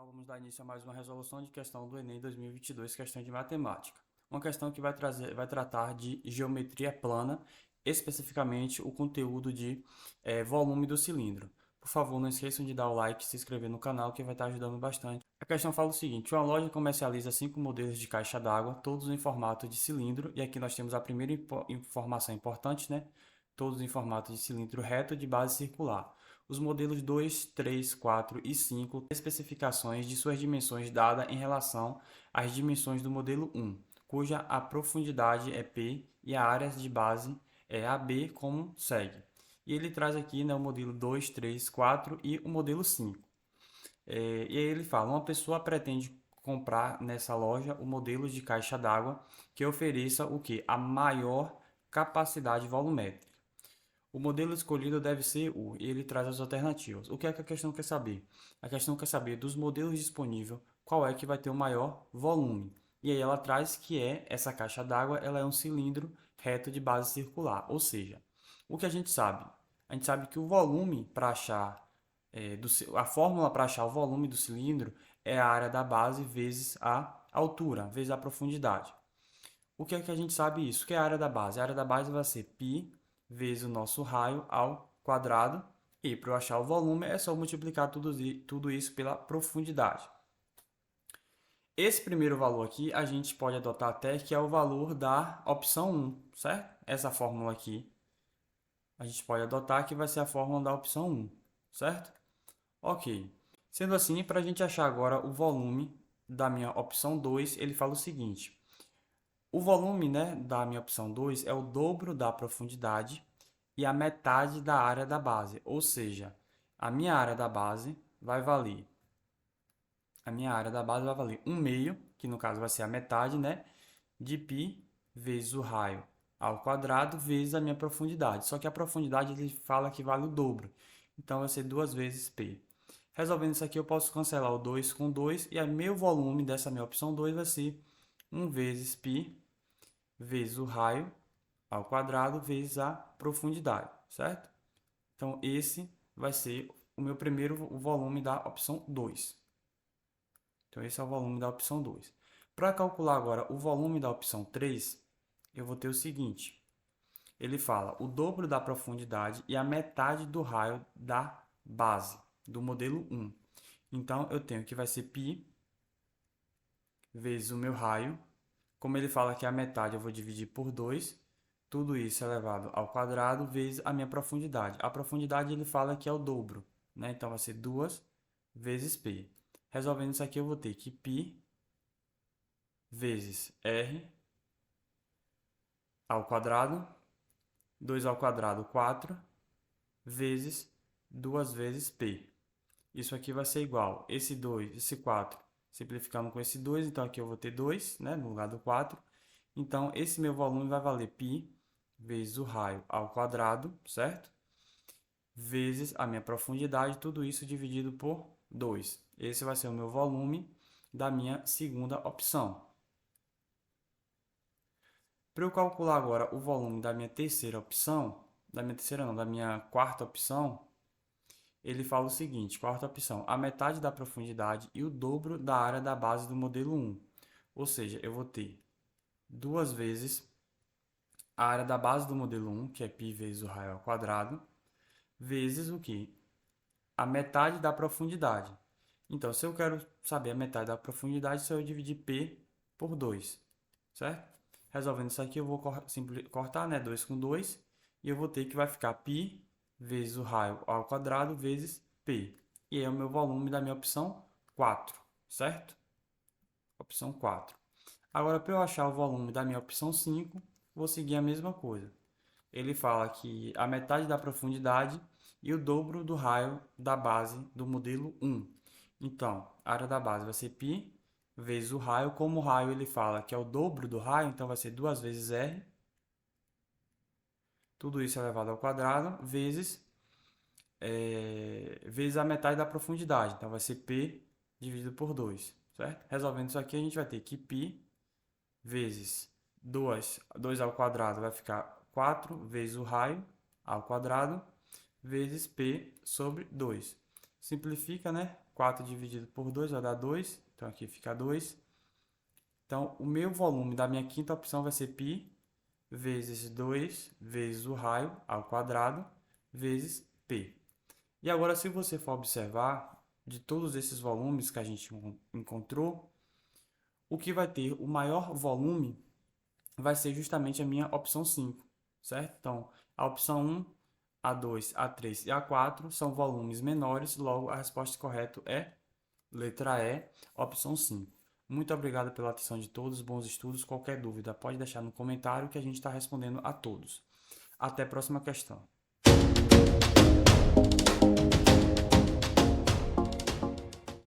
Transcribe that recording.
pessoal, vamos dar início a mais uma resolução de questão do Enem 2022, questão de matemática. Uma questão que vai tratar de geometria plana, especificamente o conteúdo de volume do cilindro. Por favor, não esqueçam de dar o like e se inscrever no canal, que vai estar ajudando bastante. A questão fala o seguinte: uma loja comercializa 5 modelos de caixa d'água, todos em formato de cilindro, e aqui nós temos a primeira informação importante, né? Todos em formato de cilindro reto de base circular. Os modelos 2, 3, 4 e 5 têm especificações de suas dimensões dadas em relação às dimensões do modelo 1, cuja a profundidade é P e a área de base é AB, como segue. E ele traz aqui, né, o modelo 2, 3, 4 e o modelo 5. E aí ele fala: uma pessoa pretende comprar nessa loja o modelo de caixa d'água que ofereça o que? A maior capacidade volumétrica. O modelo escolhido deve ser o, e ele traz as alternativas. O que é que a questão quer saber? A questão quer saber dos modelos disponíveis, qual é que vai ter o maior volume. E aí ela traz que essa caixa d'água, ela é um cilindro reto de base circular. Ou seja, o que a gente sabe? A gente sabe que o volume para achar, a fórmula para achar o volume do cilindro é a área da base vezes a altura, vezes a profundidade. O que é que a gente sabe isso? Que é a área da base? A área da base vai ser π vezes o nosso raio ao quadrado. E para eu achar o volume é só multiplicar tudo isso pela profundidade. Esse primeiro valor aqui a gente pode adotar até que é o valor da opção 1, certo? Essa fórmula aqui a gente pode adotar que vai ser a fórmula da opção 1, certo? Ok. Sendo assim, para a gente achar agora o volume da minha opção 2, ele fala o seguinte: o volume, né, da minha opção 2 é o dobro da profundidade e a metade da área da base. Ou seja, a minha área da base vai valer, a minha área da base vai valer 1 meio, que no caso vai ser a metade, né, de π vezes o raio ao quadrado vezes a minha profundidade. Só que a profundidade ele fala que vale o dobro. Então vai ser 2 vezes π. Resolvendo isso aqui, eu posso cancelar o 2 com 2 e o meu volume dessa minha opção 2 vai ser 1 vezes π vezes o raio ao quadrado vezes a profundidade, certo? Então, esse vai ser o meu primeiro volume da opção 2. Então, esse é o volume da opção 2. Para calcular agora o volume da opção 3, eu vou ter o seguinte. Ele fala o dobro da profundidade e a metade do raio da base, do modelo 1. Então, eu tenho que vai ser π vezes o meu raio. Como ele fala que a metade eu vou dividir por 2, tudo isso elevado ao quadrado vezes a minha profundidade. A profundidade ele fala que é o dobro, né? Então vai ser 2 vezes π. Resolvendo isso aqui, eu vou ter que π vezes r ao quadrado, 2 ao quadrado, 4, vezes 2 vezes π. Isso aqui vai ser igual, esse 2, esse 4, simplificando com esse 2, então aqui eu vou ter 2, né, no lugar do 4. Então, esse meu volume vai valer π vezes o raio ao quadrado, certo? Vezes a minha profundidade, tudo isso dividido por 2. Esse vai ser o meu volume da minha segunda opção. Para eu calcular agora o volume da minha terceira opção, da minha quarta opção, ele fala o seguinte: quarta opção, a metade da profundidade e o dobro da área da base do modelo 1. Ou seja, eu vou ter 2 vezes a área da base do modelo 1, que é π vezes o raio ao quadrado, vezes o que? A metade da profundidade. Então, se eu quero saber a metade da profundidade, só eu dividir π por 2, certo? Resolvendo isso aqui, eu vou cortar, né, 2 com 2, e eu vou ter que vai ficar π vezes o raio ao quadrado vezes π. E é o meu volume da minha opção 4, certo? Opção 4. Agora, para eu achar o volume da minha opção 5, vou seguir a mesma coisa. Ele fala que a metade da profundidade e o dobro do raio da base do modelo 1. Então, a área da base vai ser π vezes o raio. Como o raio ele fala que é o dobro do raio, então vai ser 2 vezes r. Tudo isso elevado ao quadrado, vezes a metade da profundidade. Então, vai ser π dividido por 2, certo? Resolvendo isso aqui, a gente vai ter que π vezes 2 ao quadrado vai ficar 4 vezes o raio ao quadrado vezes π sobre 2. Simplifica, né? 4 dividido por 2 vai dar 2. Então, aqui fica 2. Então, o meu volume da minha quinta opção vai ser π vezes 2 vezes o raio ao quadrado vezes P. E agora, se você for observar, de todos esses volumes que a gente encontrou, o que vai ter o maior volume vai ser justamente a minha opção 5, certo? Então, a opção 1, A2, A3 e A4 são volumes menores, logo a resposta correta é letra E, opção 5. Muito obrigado pela atenção de todos, bons estudos. Qualquer dúvida pode deixar no comentário que a gente está respondendo a todos. Até a próxima questão.